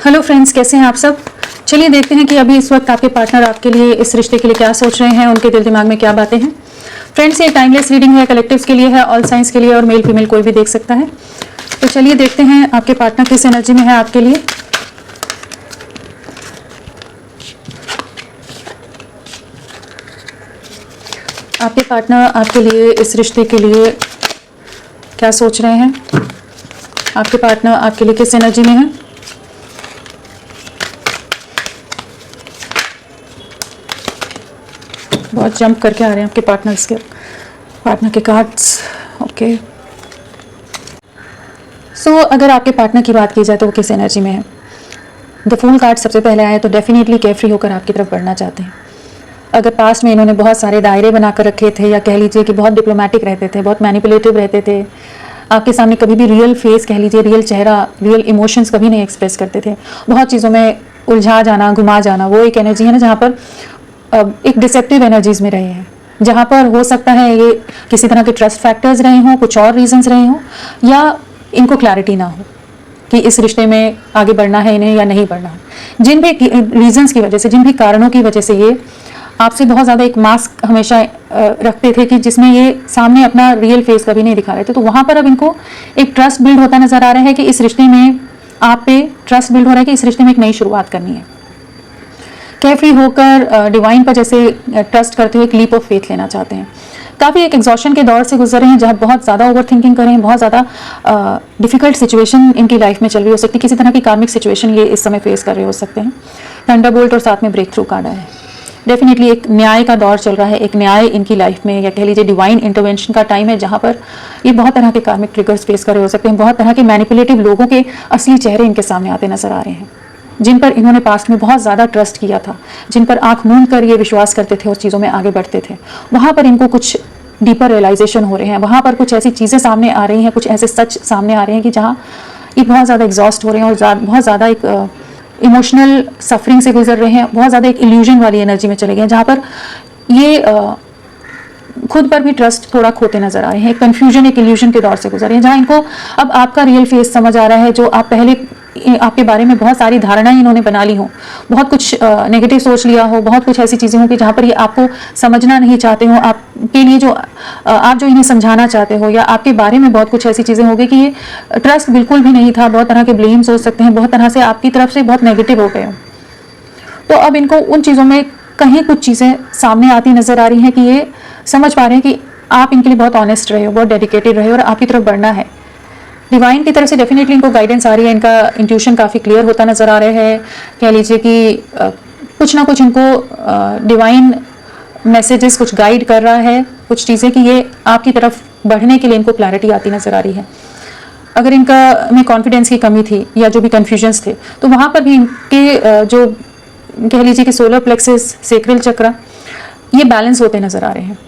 Hello friends, कैसे हैं आप सब। चलिए देखते हैं कि अभी इस वक्त आपके पार्टनर आपके लिए, इस रिश्ते के लिए क्या सोच रहे हैं, उनके दिल दिमाग में क्या बातें हैं। फ्रेंड्स, ये टाइमलेस रीडिंग है, कलेक्टिव्स के लिए है, ऑल साइंस के लिए, और मेल फीमेल कोई भी देख सकता है। तो चलिए देखते हैं आपके पार्टनर किस एनर्जी में है आपके लिए। आपके पार्टनर आपके लिए, इस रिश्ते के लिए क्या सोच रहे हैं। आपके पार्टनर आपके लिए किस एनर्जी में है। बहुत जंप करके आ रहे हैं आपके पार्टनर के कार्ड्स। ओके, सो अगर आपके पार्टनर की बात की जाए तो वो किस एनर्जी में है। द फूल कार्ड सबसे पहले आए तो डेफिनेटली केयरफ्री होकर आपकी तरफ बढ़ना चाहते हैं। अगर पास्ट में इन्होंने बहुत सारे दायरे बनाकर रखे थे, या कह लीजिए कि बहुत डिप्लोमेटिक रहते थे, बहुत मैनिपुलेटिव रहते थे, आपके सामने कभी भी रियल फेस, कह लीजिए रियल चेहरा, रियल इमोशंस कभी नहीं एक्सप्रेस करते थे, बहुत चीज़ों में उलझा जाना, घुमा जाना, वो एक एनर्जी है ना जहाँ पर एक डिसेप्टिव एनर्जीज में रहे हैं, जहाँ पर हो सकता है ये किसी तरह के ट्रस्ट फैक्टर्स रहे हों, कुछ और रीजंस रहे हों, या इनको क्लैरिटी ना हो कि इस रिश्ते में आगे बढ़ना है इन्हें या नहीं बढ़ना है। जिन भी रीजंस की वजह से, जिन भी कारणों की वजह से ये आपसे बहुत ज़्यादा एक मास्क हमेशा रखते थे कि जिसमें ये सामने अपना रियल फेस कभी नहीं दिखा रहे थे, तो वहाँ पर अब इनको एक ट्रस्ट बिल्ड होता नजर आ रहा है कि इस रिश्ते में आप पे ट्रस्ट बिल्ड हो रहा है कि इस रिश्ते में एक नई शुरुआत करनी है। केयरफ्री होकर डिवाइन पर जैसे ट्रस्ट करते हुए एक लीप ऑफ फेथ लेना चाहते हैं। काफ़ी एक एग्जॉशन के दौर से गुजर रहे हैं, जहाँ बहुत ज़्यादा ओवर थिंकिंग करें, बहुत ज़्यादा डिफिकल्ट सिचुएशन इनकी लाइफ में चल रही हो सकती है, किसी तरह की कार्मिक सिचुएशन ये इस समय फेस कर रहे हो सकते हैं। थंडरबोल्ट और साथ में ब्रेक थ्रू कार्ड आया है। डेफिनेटली एक न्याय का दौर चल रहा है, एक न्याय इनकी लाइफ में, या कह लीजिए डिवाइन इंटरवेंशन का टाइम है, जहाँ पर ये बहुत तरह के कार्मिक ट्रिगर्स फेस कर रहे हो सकते हैं। बहुत तरह के मैनिपुलेटिव लोगों के असली चेहरे इनके सामने आते नजर आ रहे हैं, जिन पर इन्होंने पास्ट में बहुत ज़्यादा ट्रस्ट किया था, जिन पर आंख मूंद कर ये विश्वास करते थे, उस चीज़ों में आगे बढ़ते थे। वहाँ पर इनको कुछ डीपर रियलाइजेशन हो रहे हैं, वहाँ पर कुछ ऐसी चीज़ें सामने आ रही हैं, कुछ ऐसे सच सामने आ रहे हैं कि जहाँ ये बहुत ज़्यादा एग्जॉस्ट हो रहे हैं और बहुत ज़्यादा एक इमोशनल सफरिंग से गुजर रहे हैं, बहुत ज़्यादा एक इल्यूजन वाली एनर्जी में चले गए हैं, जहाँ पर ये खुद पर भी ट्रस्ट थोड़ा खोते नजर आ रहे हैं। कंफ्यूजन, एक इल्यूजन के दौर से गुजर रहे हैं, जहाँ इनको अब आपका रियल फेस समझ आ रहा है। जो आप पहले आपके बारे में बहुत सारी धारणाएं इन्होंने बना ली हो, बहुत कुछ नेगेटिव सोच लिया हो, बहुत कुछ ऐसी चीज़ें हो कि जहाँ पर ये आपको समझना नहीं चाहते हो, आपके लिए जो आप जो इन्हें समझाना चाहते हो, या आपके बारे में बहुत कुछ ऐसी चीज़ें हो गई कि ये ट्रस्ट बिल्कुल भी नहीं था। बहुत तरह के ब्लेम्स हो सकते हैं, बहुत तरह से आपकी तरफ से बहुत नेगेटिव हो गए हो। तो अब इनको उन चीज़ों में कहीं कुछ चीज़ें सामने आती नजर आ रही हैं कि ये समझ पा रहे हैं कि आप इनके लिए बहुत ऑनेस्ट रहे हो, बहुत डेडिकेटेड रहे हो, और आपकी तरफ बढ़ना है। डिवाइन की तरफ से डेफिनेटली इनको गाइडेंस आ रही है, इनका इंट्यूशन काफ़ी क्लियर होता नजर आ रहा है। कह लीजिए कि कुछ ना कुछ इनको डिवाइन मैसेजेस कुछ गाइड कर रहा है, कुछ चीज़ें कि ये आपकी तरफ बढ़ने के लिए इनको क्लैरिटी आती नजर आ रही है। अगर इनका में कॉन्फिडेंस की कमी थी, या जो भी कन्फ्यूजन्स थे, तो वहाँ पर भी इनके जो कह लीजिए कि सोलर प्लेक्सस, सेक्रल चक्र, ये बैलेंस होते नजर आ रहे हैं।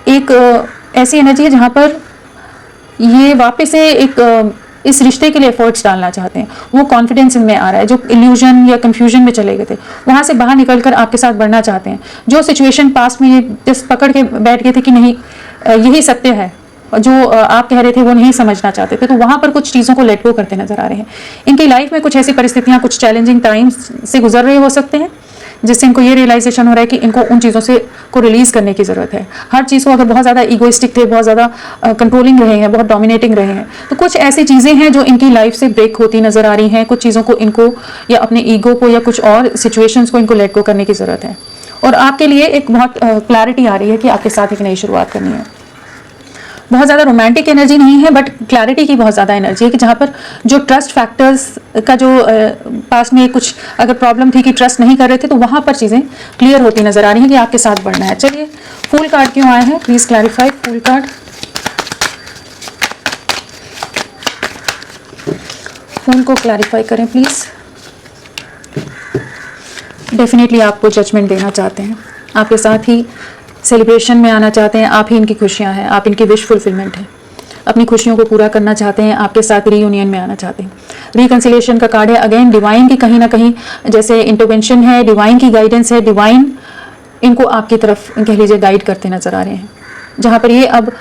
एक ऐसी एनर्जी है जहाँ पर ये वापस से एक इस रिश्ते के लिए एफर्ट्स डालना चाहते हैं। वो कॉन्फिडेंस इनमें आ रहा है, जो इल्यूजन या कंफ्यूजन में चले गए थे, वहाँ से बाहर निकलकर आपके साथ बढ़ना चाहते हैं। जो सिचुएशन पास्ट में ये जस्ट पकड़ के बैठ गए थे कि नहीं यही सत्य है, जो आप कह रहे थे वो नहीं समझना चाहते थे, तो वहाँ पर कुछ चीज़ों को लेट गो करते नजर आ रहे हैं। इनकी लाइफ में कुछ ऐसी परिस्थितियाँ, कुछ चैलेंजिंग टाइम्स से गुजर रहे हो सकते हैं, जिससे इनको ये रियलाइजेशन हो रहा है कि इनको उन चीज़ों से को रिलीज़ करने की ज़रूरत है। हर चीज़ को, अगर बहुत ज़्यादा ईगोइस्टिक थे, बहुत ज़्यादा कंट्रोलिंग रहे हैं, बहुत डोमिनेटिंग रहे हैं, तो कुछ ऐसी चीज़ें हैं जो इनकी लाइफ से ब्रेक होती नज़र आ रही हैं। कुछ चीज़ों को इनको, या अपने ईगो को, या कुछ और सिचुएशंस को इनको लेट गो करने की ज़रूरत है। और आपके लिए एक बहुत क्लैरिटी आ रही है कि आपके साथ एक नई शुरुआत करनी है। बहुत ज़्यादा रोमांटिक एनर्जी नहीं है, बट क्लैरिटी की बहुत ज़्यादा एनर्जी है कि जहाँ पर जो ट्रस्ट फैक्टर्स का जो पास में कुछ अगर प्रॉब्लम थी कि ट्रस्ट नहीं कर रहे थे, तो वहाँ पर चीज़ें क्लियर होती नज़र आ रही हैं कि आपके साथ बढ़ना है। चलिए, फूल कार्ड क्यों आए हैं, प्लीज़ क्लैरिफाई। फूल कार्ड, फूल को क्लैरिफाई करें प्लीज़। डेफिनेटली आपको जजमेंट देना चाहते हैं, आपके साथ ही सेलिब्रेशन में आना चाहते हैं, आप ही इनकी खुशियां हैं, आप इनकी विश फुलफिलमेंट है, अपनी खुशियों को पूरा करना चाहते हैं, आपके साथ रीयूनियन में आना चाहते हैं। रिकंसिलिएशन का कार्ड है। अगेन डिवाइन की कहीं ना कहीं जैसे इंटरवेंशन है, डिवाइन की गाइडेंस है, डिवाइन इनको आपकी तरफ कह लीजिए गाइड करते नजर आ रहे हैं, जहाँ पर ये अब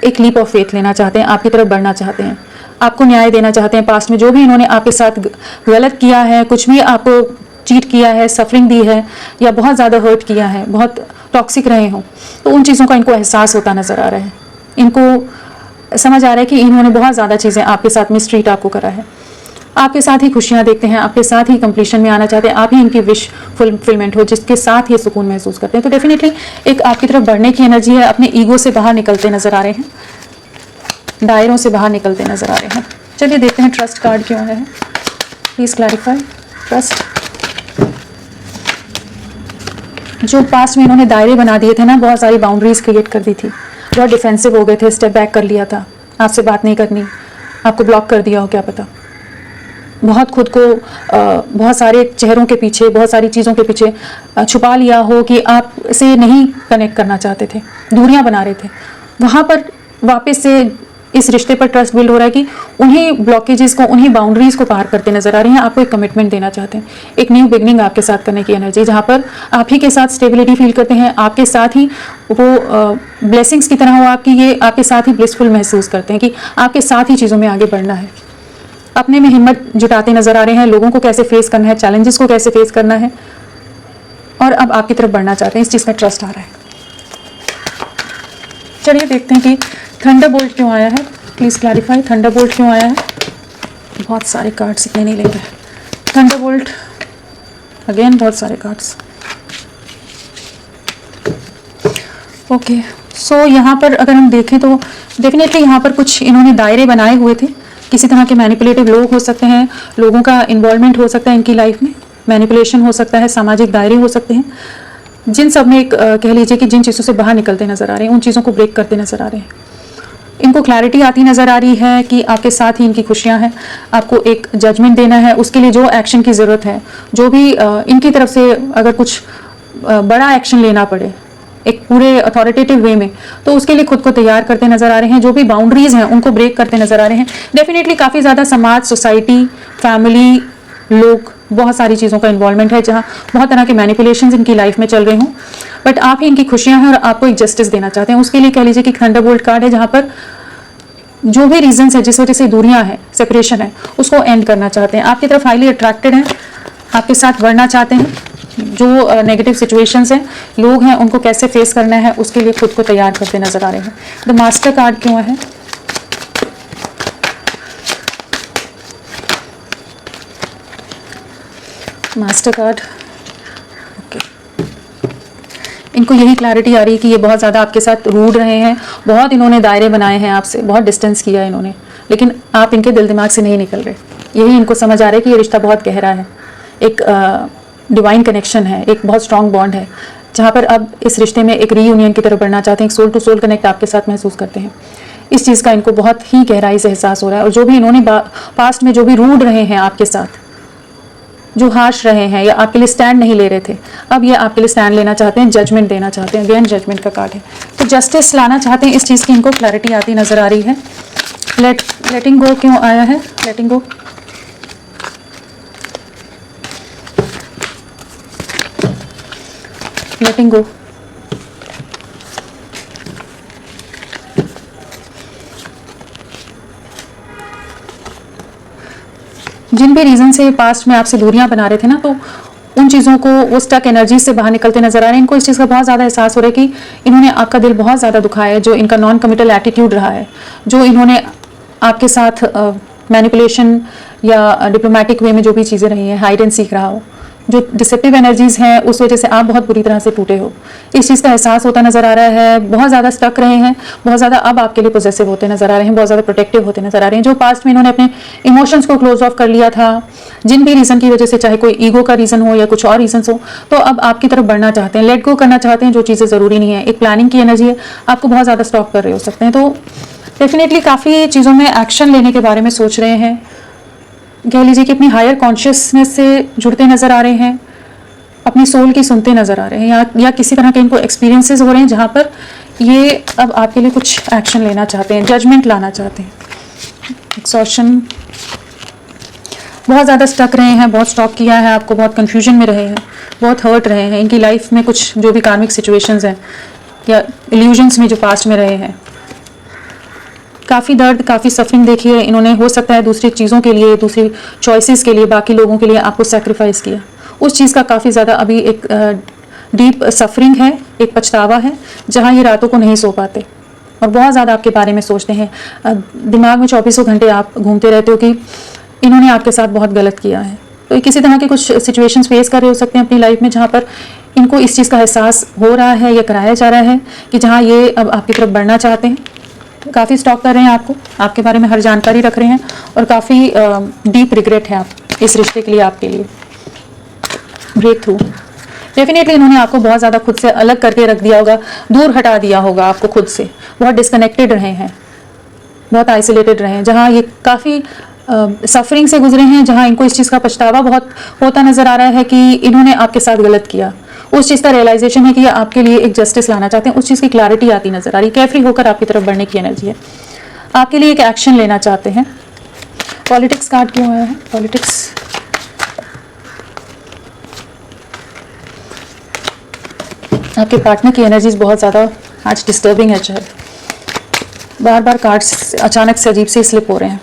एक लीप ऑफ फेथ लेना चाहते हैं, आपकी तरफ बढ़ना चाहते हैं। आपको न्याय देना चाहते हैं। पास्ट में जो भी इन्होंने आपके साथ गलत किया है, कुछ भी आपको चीट किया है, सफरिंग दी है या बहुत ज़्यादा हर्ट किया है, बहुत टॉक्सिक रहे हों, तो उन चीज़ों का इनको एहसास होता नज़र आ रहा है। इनको समझ आ रहा है कि इन्होंने बहुत ज़्यादा चीज़ें आपके साथ मिसट्रीट आपको करा है। आपके साथ ही खुशियाँ देखते हैं, आपके साथ ही कंप्लीशन में आना चाहते हैं, आप ही इनकी विश फुलफिलमेंट हो, जिसके साथ ये सुकून महसूस करते हैं। तो डेफिनेटली एक आपकी तरफ बढ़ने की एनर्जी है, अपने ईगो से बाहर निकलते नज़र आ रहे हैं, दायरों से बाहर निकलते नज़र आ रहे हैं। चलिए देखते हैं ट्रस्ट कार्ड क्यों आया है, प्लीज़ क्लैरिफाई। ट्रस्ट, जो पास्ट में इन्होंने दायरे बना दिए थे ना, बहुत सारी बाउंड्रीज क्रिएट कर दी थी, बहुत डिफेंसिव हो गए थे, स्टेप बैक कर लिया था, आपसे बात नहीं करनी, आपको ब्लॉक कर दिया हो, क्या पता, बहुत खुद को बहुत सारे चेहरों के पीछे, बहुत सारी चीज़ों के पीछे छुपा लिया हो कि आप से नहीं कनेक्ट करना चाहते थे, दूरियां बना रहे थे। वहाँ पर वापस से इस रिश्ते पर ट्रस्ट बिल्ड हो रहा है कि उन्हीं ब्लॉकेजेस को, उन्हीं बाउंड्रीज को पार करते नजर आ रहे हैं। आपको एक कमिटमेंट देना चाहते हैं, एक न्यू बिगनिंग आपके साथ करने की एनर्जी, जहाँ पर आप ही के साथ स्टेबिलिटी फील करते हैं, आपके साथ ही वो ब्लेसिंग्स की तरह हो आपकी, ये आपके साथ ही ब्लिसफुल महसूस करते हैं कि आपके साथ ही चीज़ों में आगे बढ़ना है। अपने में हिम्मत जुटाते नजर आ रहे हैं, लोगों को कैसे फेस करना है, चैलेंजेस को कैसे फेस करना है, और अब आपकी तरफ बढ़ना चाहते हैं। इस चीज़ का ट्रस्ट आ रहा है। चलिए देखते हैं कि थंडरबोल्ट क्यों आया है, प्लीज़ क्लैरिफाई। थंडरबोल्ट क्यों आया है, बहुत सारे कार्ड्स इतने नहीं लेंगे। थंडरबोल्ट, अगेन बहुत सारे कार्ड्स। ओके, सो यहाँ पर अगर हम देखें तो डेफिनेटली यहाँ पर कुछ इन्होंने दायरे बनाए हुए थे, किसी तरह के मैनिपुलेटिव लोग हो सकते हैं, लोगों का इन्वॉल्वमेंट हो सकता है इनकी लाइफ में, मैनिपुलेशन हो सकता है, सामाजिक दायरे हो सकते हैं, जिन सब में एक कह लीजिए कि जिन चीज़ों से बाहर निकलते नजर आ रहे हैं, उन चीज़ों को ब्रेक करते नजर आ रहे हैं। इनको क्लैरिटी आती नज़र आ रही है कि आपके साथ ही इनकी खुशियां हैं, आपको एक जजमेंट देना है, उसके लिए जो एक्शन की ज़रूरत है, जो भी इनकी तरफ से अगर कुछ बड़ा एक्शन लेना पड़े एक पूरे अथॉरिटेटिव वे में, तो उसके लिए खुद को तैयार करते नजर आ रहे हैं। जो भी बाउंड्रीज हैं उनको ब्रेक करते नजर आ रहे हैं। डेफिनेटली काफ़ी ज़्यादा समाज, सोसाइटी, फैमिली, लोग, बहुत सारी चीज़ों का इन्वॉल्वमेंट है, जहाँ बहुत तरह के मैनिपुलेशंस इनकी लाइफ में चल रहे हों, बट आप ही इनकी खुशियां हैं और आपको एक जस्टिस देना चाहते हैं। उसके लिए कह लीजिए कि थंडरबोल्ट कार्ड है, जहाँ पर जो भी रीजंस है, जिस वजह से दूरियां हैं, सेपरेशन है, उसको एंड करना चाहते हैं। आपकी तरफ हाईली अट्रैक्टेड हैं, आपके साथ बढ़ना चाहते हैं। जो नेगेटिव सिचुएशंस हैं, लोग हैं, उनको कैसे फेस करना है, उसके लिए खुद को तैयार करते नजर आ रहे हैं। द मास्टर कार्ड क्यों है, मास्टर कार्ड। ओके, इनको यही क्लैरिटी आ रही है कि ये बहुत ज़्यादा आपके साथ रूड रहे हैं, बहुत इन्होंने दायरे बनाए हैं आपसे, बहुत डिस्टेंस किया है इन्होंने, लेकिन आप इनके दिल दिमाग से नहीं निकल रहे। यही इनको समझ आ रहा है कि ये रिश्ता बहुत गहरा है, एक डिवाइन कनेक्शन है, एक बहुत स्ट्रॉन्ग बॉन्ड है, जहाँ पर अब इस रिश्ते में एक रीयूनियन की तरफ बढ़ना चाहते हैं, एक सोल टू सोल कनेक्ट आपके साथ महसूस करते हैं। इस चीज़ का इनको बहुत ही गहराई से एहसास हो रहा है। और जो भी इन्होंने पास्ट में जो भी रूड रहे हैं आपके साथ, जो हार्श रहे हैं या आपके लिए स्टैंड नहीं ले रहे थे, अब ये आपके लिए स्टैंड लेना चाहते हैं, जजमेंट देना चाहते हैं। अगेन जजमेंट का कार्ड है, तो जस्टिस लाना चाहते हैं। इस चीज़ की इनको क्लैरिटी आती नजर आ रही है। लेटिंग गो क्यों आया है, लेटिंग गो। लेटिंग गो, जिन भी रीज़न से पास्ट में आपसे दूरियां बना रहे थे ना, तो उन चीज़ों को, वो स्टक एनर्जी से बाहर निकलते नजर आ रहे हैं। इनको इस चीज़ का बहुत ज़्यादा एहसास हो रहा है कि इन्होंने आपका दिल बहुत ज़्यादा दुखाया है, जो इनका नॉन कमिटल एटीट्यूड रहा है, जो इन्होंने आपके साथ मैनिपुलेशन या डिप्लोमेटिक वे में जो भी चीज़ें रही हैं, हाइड एंड सीख रहा हो, जो डिसेप्टिव एनर्जीज हैं, उस वजह से आप बहुत बुरी तरह से टूटे हो। इस चीज़ का एहसास होता नजर आ रहा है। बहुत ज़्यादा स्टक रहे हैं, बहुत ज़्यादा अब आपके लिए पोजेसिव होते नजर आ रहे हैं, बहुत ज़्यादा प्रोटेक्टिव होते नजर आ रहे हैं। जो पास्ट में इन्होंने अपने इमोशंस को क्लोज ऑफ कर लिया था, जिन भी रीज़न की वजह से, चाहे कोई ईगो का रीज़न हो या कुछ और रीजन हो, तो अब आपकी तरफ बढ़ना चाहते हैं, लेट गो करना चाहते हैं जो चीज़ें ज़रूरी नहीं है। एक प्लानिंग की एनर्जी है, आपको बहुत ज़्यादा स्टॉप कर रहे हो सकते हैं। तो डेफिनेटली काफ़ी चीज़ों में एक्शन लेने के बारे में सोच रहे हैं, कह लीजिए कि अपनी हायर कॉन्शियसनेस से जुड़ते नजर आ रहे हैं, अपनी सोल की सुनते नजर आ रहे हैं, या किसी तरह के इनको एक्सपीरियंसेस हो रहे हैं जहाँ पर ये अब आपके लिए कुछ एक्शन लेना चाहते हैं, जजमेंट लाना चाहते हैं। एक्सॉर्शन, बहुत ज़्यादा स्टक रहे हैं, बहुत स्टॉक किया है आपको, बहुत कन्फ्यूजन में रहे हैं, बहुत हर्ट रहे हैं। इनकी लाइफ में कुछ जो भी कार्मिक सिचुएशंस हैं या इल्यूजन्स में जो पास्ट में रहे हैं, काफ़ी दर्द, काफ़ी सफरिंग देखी है इन्होंने। हो सकता है दूसरी चीज़ों के लिए, दूसरी चॉइसेस के लिए, बाकी लोगों के लिए आपको सेक्रीफाइस किया। उस चीज़ का काफ़ी ज़्यादा अभी एक डीप सफरिंग है, एक पछतावा है, जहाँ ये रातों को नहीं सो पाते और बहुत ज़्यादा आपके बारे में सोचते हैं। दिमाग में 24 घंटे आप घूमते रहते हो कि इन्होंने आपके साथ बहुत गलत किया है। तो ये किसी तरह के कुछ सिचुएशंस फेस कर रहे हो सकते हैं अपनी लाइफ में, जहाँ पर इनको इस चीज़ का एहसास हो रहा है या कराया जा रहा है कि जहाँ ये अब आपकी तरफ बढ़ना चाहते हैं। काफ़ी स्टॉक कर रहे हैं आपको, आपके बारे में हर जानकारी रख रहे हैं और काफ़ी डीप रिग्रेट है आप इस रिश्ते के लिए, आपके लिए। ब्रेक थ्रू डेफिनेटली इन्होंने आपको बहुत ज़्यादा खुद से अलग करके रख दिया होगा, दूर हटा दिया होगा आपको खुद से। बहुत डिस्कनेक्टेड रहे हैं, बहुत आइसोलेटेड रहे हैं, जहाँ ये काफ़ी सफरिंग से गुजरे हैं, जहाँ इनको इस चीज़ का पछतावा बहुत होता नज़र आ रहा है कि इन्होंने आपके साथ गलत किया। उस चीज़ का रियलाइजेशन है कि ये आपके लिए एक जस्टिस लाना चाहते हैं, उस चीज़ की क्लैरिटी आती नज़र आ रही है। केयरफ्री होकर आपकी तरफ बढ़ने की एनर्जी है, आपके लिए एक एक्शन लेना चाहते हैं। पॉलिटिक्स कार्ड क्यों आया है? पॉलिटिक्स आपके पार्टनर की एनर्जीज बहुत ज़्यादा आज डिस्टर्बिंग है, चाहे बार बार कार्ड्स अचानक से अजीब से स्लिप हो रहे हैं।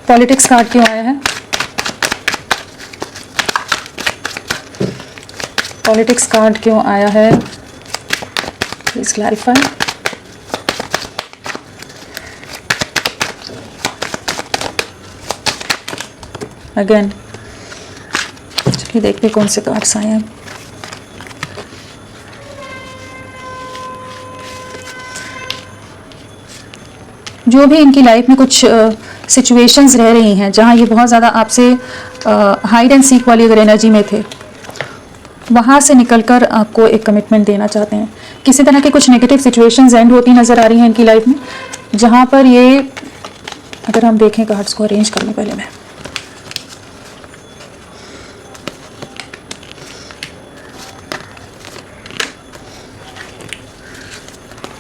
पॉलिटिक्स कार्ड क्यों आया है? पॉलिटिक्स कार्ड क्यों आया है? Please clarify. अगेन चलिए देखते कौन से कार्ड्स आए हैं। जो भी इनकी लाइफ में कुछ सिचुएशंस रह रही हैं, जहाँ ये बहुत ज़्यादा आपसे हाइड एंड सीक वाली अगर एनर्जी में थे, वहाँ से निकलकर आपको एक कमिटमेंट देना चाहते हैं। किसी तरह के कुछ नेगेटिव सिचुएशंस एंड होती नज़र आ रही हैं इनकी लाइफ में, जहाँ पर ये, अगर हम देखें कार्ड्स को अरेंज करने पहले मैं,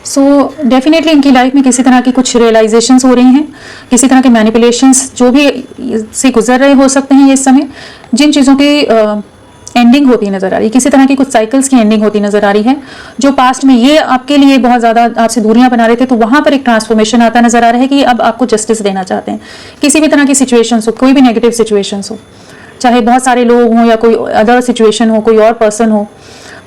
सो डेफिनेटली इनकी लाइफ में किसी तरह की कुछ रियलाइजेशंस हो रही हैं, किसी तरह के मैनिपुलेशंस जो भी से गुजर रहे हो सकते हैं ये इस समय, जिन चीज़ों की एंडिंग होती नज़र आ रही है, किसी तरह की कुछ साइकिल्स की एंडिंग होती नज़र आ रही है। जो पास्ट में ये आपके लिए बहुत ज़्यादा आपसे दूरियां बना रहे थे, तो वहाँ पर एक ट्रांसफॉर्मेशन आता नज़र आ रहा है कि अब आपको जस्टिस देना चाहते हैं। किसी भी तरह की सिचुएशंस हो, कोई भी नेगेटिव सिचुएशंस हो, चाहे बहुत सारे लोग हों या कोई अदर सिचुएशन हो, कोई और पर्सन हो,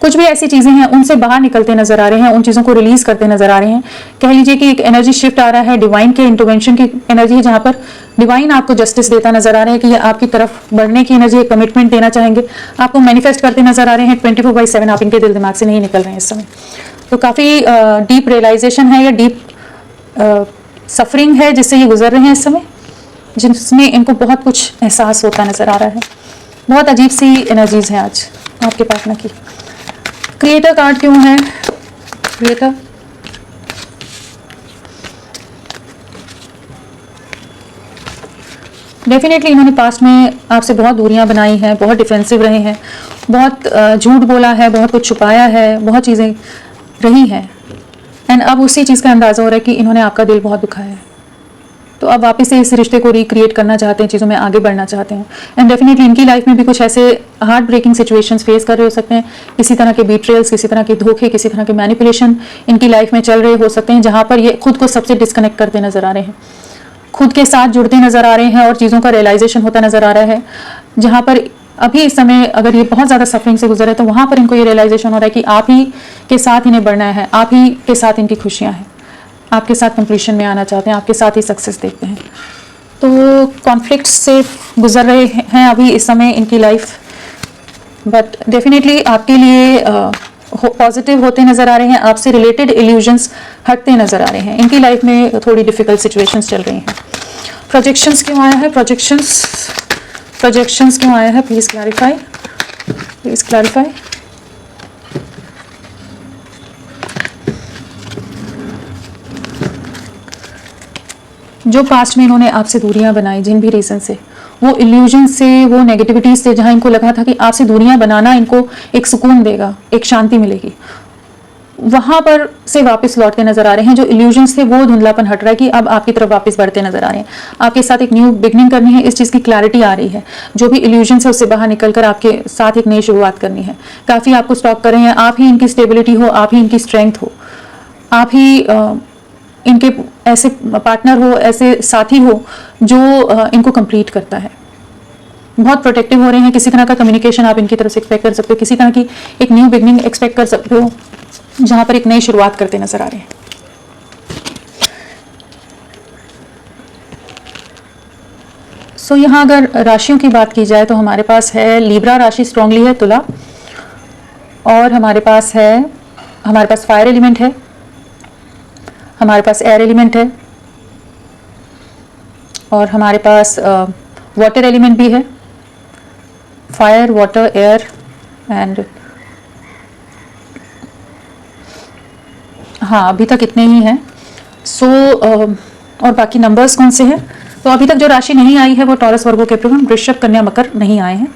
कुछ भी ऐसी चीज़ें हैं उनसे बाहर निकलते नजर आ रहे हैं, उन चीज़ों को रिलीज करते नजर आ रहे हैं। कह लीजिए कि एक एनर्जी शिफ्ट आ रहा है, डिवाइन के इंटरवेंशन की एनर्जी है, जहाँ पर डिवाइन आपको जस्टिस देता नजर आ रहा है कि ये आपकी तरफ बढ़ने की एनर्जी, एक कमिटमेंट देना चाहेंगे, आपको मैनिफेस्ट करते नजर आ रहे हैं 24/7। आप इनके दिल दिमाग से नहीं निकल रहे हैं इस समय। तो काफ़ी डीप रियलाइजेशन है या डीप सफरिंग है जिससे ये गुजर रहे हैं इस समय, जिसमें इनको बहुत कुछ एहसास होता नजर आ रहा है। बहुत अजीब सी एनर्जीज हैं आज आपके पार्टनर की। क्रिएटर कार्ड क्यों है? क्रिएटर, डेफिनेटली इन्होंने पास्ट में आपसे बहुत दूरियां बनाई हैं, बहुत डिफेंसिव रहे हैं, बहुत झूठ बोला है, बहुत कुछ छुपाया है, बहुत चीज़ें रही हैं, एंड अब उसी चीज़ का अंदाज़ा हो रहा है कि इन्होंने आपका दिल बहुत दुखाया है। तो अब वापस से इस रिश्ते को रिक्रिएट करना चाहते हैं, चीज़ों में आगे बढ़ना चाहते हैं। एंड डेफिनेटली इनकी लाइफ में भी कुछ ऐसे हार्ट ब्रेकिंग सिचुएशंस फेस कर रहे हो सकते हैं, किसी तरह के बीट्रेल्स, किसी तरह के धोखे, किसी तरह के मैनिपुलेशन इनकी लाइफ में चल रहे हो सकते हैं, जहाँ पर ये खुद को सबसे डिस्कनेक्ट करते नजर आ रहे हैं, खुद के साथ जुड़ते नजर आ रहे हैं और चीज़ों का रियलाइजेशन होता नजर आ रहा है। जहाँ पर अभी इस समय अगर ये बहुत ज़्यादा सफरिंग से गुजरे, तो वहाँ पर इनको ये रियलाइजेशन हो रहा है कि आप ही के साथ इन्हें बढ़ना है, आप ही के साथ इनकी खुशियाँ हैं, आपके साथ कंप्लीशन में आना चाहते हैं, आपके साथ ही सक्सेस देखते हैं। तो कॉन्फ्लिक्ट से गुजर रहे हैं अभी इस समय इनकी लाइफ, बट डेफिनेटली आपके लिए पॉजिटिव होते नज़र आ रहे हैं, आपसे रिलेटेड इल्यूजन्स हटते नज़र आ रहे हैं। इनकी लाइफ में थोड़ी डिफ़िकल्ट सिचुएशंस चल रही हैं। प्रोजेक्शंस क्यों आया है? प्रोजेक्शंस क्यों आया है? Please clarify, please clarify. जो पास्ट में इन्होंने आपसे दूरियां बनाई, जिन भी रीज़न से, वो इल्यूजन से, वो नेगेटिविटी से, जहां इनको लगा था कि आपसे दूरियां बनाना इनको एक सुकून देगा, एक शांति मिलेगी, वहां पर से वापस लौटते नजर आ रहे हैं। जो इल्यूजन्स थे वो धुंधलापन हट रहा है कि अब आपकी तरफ वापस बढ़ते नजर आ रहे हैं, आपके साथ एक न्यू बिगनिंग करनी है, इस चीज़ की क्लैरिटी आ रही है। जो भी इल्यूजन है उससे बाहर निकलकर आपके साथ एक नई शुरुआत करनी है। काफ़ी आपको स्टॉक कर रहे हैं, आप ही इनकी स्टेबिलिटी हो, आप ही इनकी स्ट्रेंथ हो, आप ही इनके ऐसे पार्टनर हो, ऐसे साथी हो जो इनको कंप्लीट करता है। बहुत प्रोटेक्टिव हो रहे हैं, किसी तरह का कम्युनिकेशन आप इनकी तरफ से एक्सपेक्ट कर सकते हो, किसी तरह की एक न्यू बिगनिंग एक्सपेक्ट कर सकते हो, जहां पर एक नई शुरुआत करते नजर आ रहे हैं। सो यहाँ अगर राशियों की बात की जाए तो हमारे पास है लीब्रा राशि स्ट्रांगली है, तुला, और हमारे पास फायर एलिमेंट है, हमारे पास एयर एलिमेंट है, और हमारे पास वाटर एलिमेंट भी है, फायर, वाटर, एयर एंड हाँ, अभी तक इतने ही हैं। सो और बाकी नंबर्स कौन से हैं? तो अभी तक जो राशि नहीं आई है वो टॉरस, वर्गो, कैप्रिकॉर्न, वृषभ, कन्या, मकर नहीं आए हैं।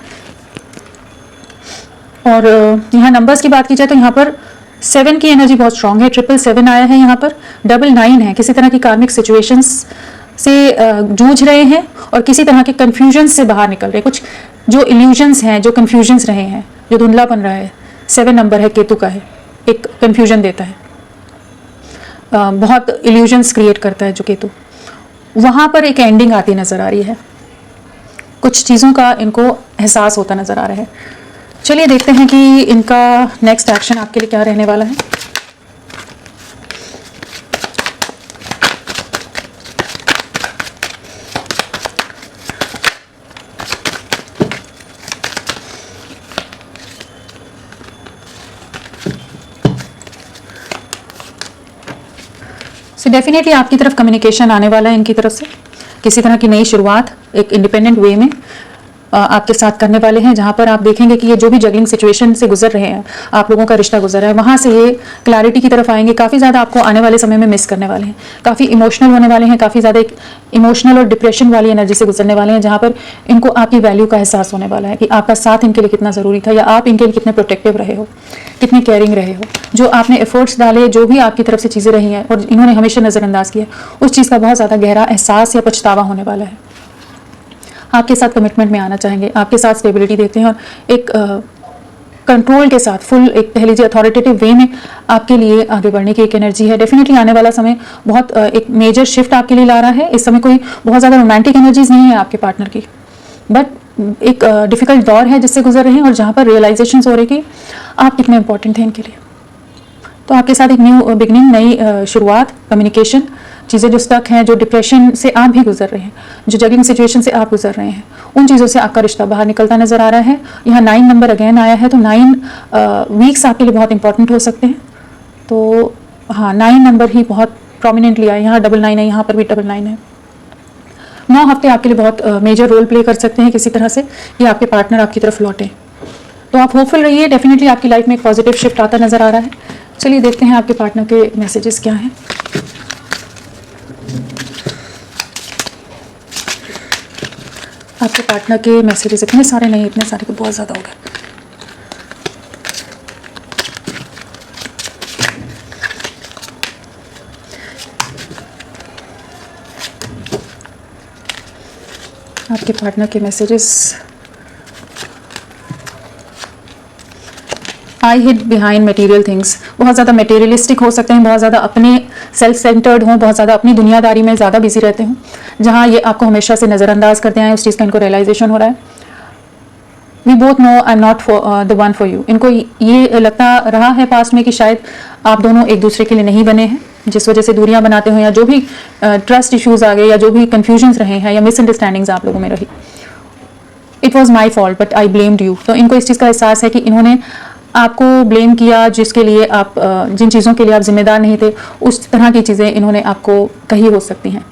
और यहाँ नंबर्स की बात की जाए तो यहाँ पर 7 की एनर्जी बहुत स्ट्रांग है, 777 आया है, यहाँ पर 99 है, किसी तरह की कार्मिक सिचुएशंस से जूझ रहे हैं और किसी तरह के कंफ्यूजन से बाहर निकल रहे हैं। कुछ जो इल्यूजन्स हैं, जो कंफ्यूजन्स रहे हैं, जो धुंधला बन रहा है, 7 नंबर है, केतु का है, एक कंफ्यूजन देता है, बहुत इल्यूजन्स क्रिएट करता है जो केतु। वहाँ पर एक एंडिंग आती नज़र आ रही है, कुछ चीज़ों का इनको एहसास होता नज़र आ रहा है। चलिए देखते हैं कि इनका नेक्स्ट एक्शन आपके लिए क्या रहने वाला है। सो डेफिनेटली आपकी तरफ कम्युनिकेशन आने वाला है इनकी तरफ से, किसी तरह की नई शुरुआत एक इंडिपेंडेंट वे में आपके साथ करने वाले हैं, जहां पर आप देखेंगे कि ये जो भी जगलिंग सिचुएशन से गुजर रहे हैं, आप लोगों का रिश्ता गुजर रहा है, वहां से ये क्लैरिटी की तरफ आएंगे। काफ़ी ज़्यादा आपको आने वाले समय में मिस करने वाले हैं, काफ़ी इमोशनल होने वाले हैं, काफ़ी ज़्यादा एक इमोशनल और डिप्रेशन वाली एनर्जी से गुजरने वाले हैं, जहाँ पर इनको आपकी वैल्यू का एहसास होने वाला है कि आपका साथ इनके लिए कितना ज़रूरी था, या आप इनके लिए कितने प्रोटेक्टिव रहे हो, कितने केयरिंग रहे हो, जो आपने एफर्ट्स डाले, जो भी आपकी तरफ से चीज़ें रही हैं और इन्होंने हमेशा नज़रअंदाज किया, उस चीज़ का बहुत ज़्यादा गहरा एहसास या पछतावा होने वाला है। आपके साथ कमिटमेंट में आना चाहेंगे, आपके साथ स्टेबिलिटी देते हैं और एक कंट्रोल के साथ, फुल एक कह लीजिए अथॉरिटेटिव वे में आपके लिए आगे बढ़ने की एक एनर्जी है। डेफिनेटली आने वाला समय बहुत एक मेजर शिफ्ट आपके लिए ला रहा है। इस समय कोई बहुत ज़्यादा रोमांटिक एनर्जीज नहीं है आपके पार्टनर की, बट एक डिफ़िकल्ट दौर है जिससे गुजर रहे हैं, और जहाँ पर रियलाइजेशन हो रही कि आप कितने इंपॉर्टेंट हैं इनके लिए। तो आपके साथ एक न्यू बिगनिंग, नई शुरुआत, कम्युनिकेशन, चीज़ें जो स्टक हैं, जो डिप्रेशन से आप भी गुजर रहे हैं, जो जगलिंग सिचुएशन से आप गुजर रहे हैं, उन चीज़ों से आपका रिश्ता बाहर निकलता नज़र आ रहा है। यहाँ 9 नंबर अगेन आया है, तो 9 वीक्स आपके लिए बहुत इंपॉर्टेंट हो सकते हैं। तो हाँ, 9 नंबर ही बहुत प्रोमिनेंटली आया, यहाँ 99 है, यहाँ पर भी 99 है। 9 हफ्ते आपके लिए बहुत मेजर रोल प्ले कर सकते हैं किसी तरह से, कि आपके पार्टनर आपकी तरफ लौटे। तो आप होपफुल रहिए, डेफिनेटली आपकी लाइफ में एक पॉजिटिव शिफ्ट आता नज़र आ रहा है। चलिए देखते हैं आपके पार्टनर के मैसेजेस क्या हैं। आपके पार्टनर के मैसेजेस इतने सारे नहीं, इतने सारे तो बहुत ज़्यादा हो गए। आपके पार्टनर के मैसेजेस, आई हिड बिहाइंड मटेरियल थिंग्स, बहुत ज़्यादा मटेरियलिस्टिक हो सकते हैं, बहुत ज़्यादा अपने सेल्फ सेंटर्ड हों, बहुत ज़्यादा अपनी दुनियादारी में ज़्यादा बिजी रहते हों, जहाँ ये आपको हमेशा से नज़रअंदाज करते हैं, उस चीज़ का इनको रियलाइजेशन हो रहा है। We both know I am not the one for you. इनको ये लगता रहा है पास्ट में कि शायद आप दोनों एक दूसरे के लिए नहीं बने हैं, जिस वजह से दूरियां बनाते हो, या जो भी ट्रस्ट इश्यूज आ गए, या जो भी कन्फ्यूजन्स रहे हैं, या मिसअंडरस्टैंडिंग्स आप लोगों में रही, it was my fault but I blamed you. तो इनको इस चीज़ का एहसास है कि इन्होंने आपको ब्लेम किया, जिसके लिए आप जिन चीज़ों के लिए आप जिम्मेदार नहीं थे, उस तरह की चीज़ें इन्होंने आपको कही हो सकती हैं।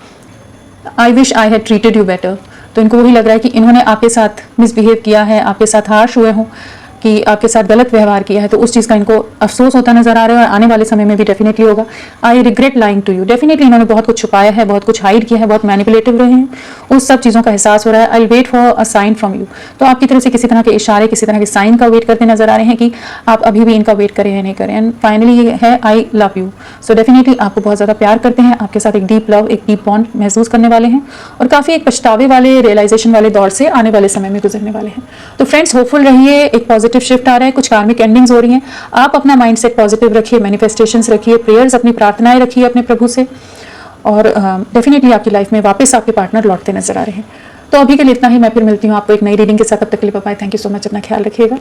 I wish I had treated you better. तो इनको वही लग रहा है कि इन्होंने आपके साथ मिसबिहेव किया है, आपके साथ हार्श हुए हों, कि आपके साथ गलत व्यवहार किया है, तो उस चीज़ का इनको अफसोस होता नजर आ रहा है, और आने वाले समय में भी डेफिनेटली होगा। I regret lying to you. Definitely इन्होंने बहुत कुछ छुपाया है, बहुत कुछ हाइड किया है, बहुत मैनिपुलेटिव रहे हैं, उस सब चीज़ों का एहसास हो रहा है। I wait for a sign from you. तो आपकी तरफ से किसी तरह के इशारे, किसी तरह के साइन का वेट करते नजर आ रहे हैं कि आप अभी भी इनका वेट करें या नहीं करें। एंड फाइनली ये है I love you. So definitely आपको बहुत ज़्यादा प्यार करते हैं, आपके साथ एक डीप लव, एक डीप बॉन्ड महसूस करने वाले हैं, और काफ़ी एक पछतावे वाले, रियलाइजेशन वाले दौर से आने वाले समय में गुजरने वाले हैं। तो फ्रेंड्स, होपफुल रहिए, एक पॉजिटिव शिफ्ट आ रहा है, कुछ कार्मिक एंडिंग्स हो रही हैं। आप अपना माइंडसेट पॉजिटिव रखिए, मैनिफेस्टेशंस रखिए, प्रेयर्स, अपनी प्रार्थनाएं रखिए अपने प्रभु से, और डेफिनेटली आपकी लाइफ में वापस आपके पार्टनर लौटते नजर आ रहे हैं। तो अभी के लिए इतना ही, मैं फिर मिलती हूँ आपको एक नई रीडिंग के साथ। तब तक के लिए bye, thank you so much, अपना ख्याल रखिएगा।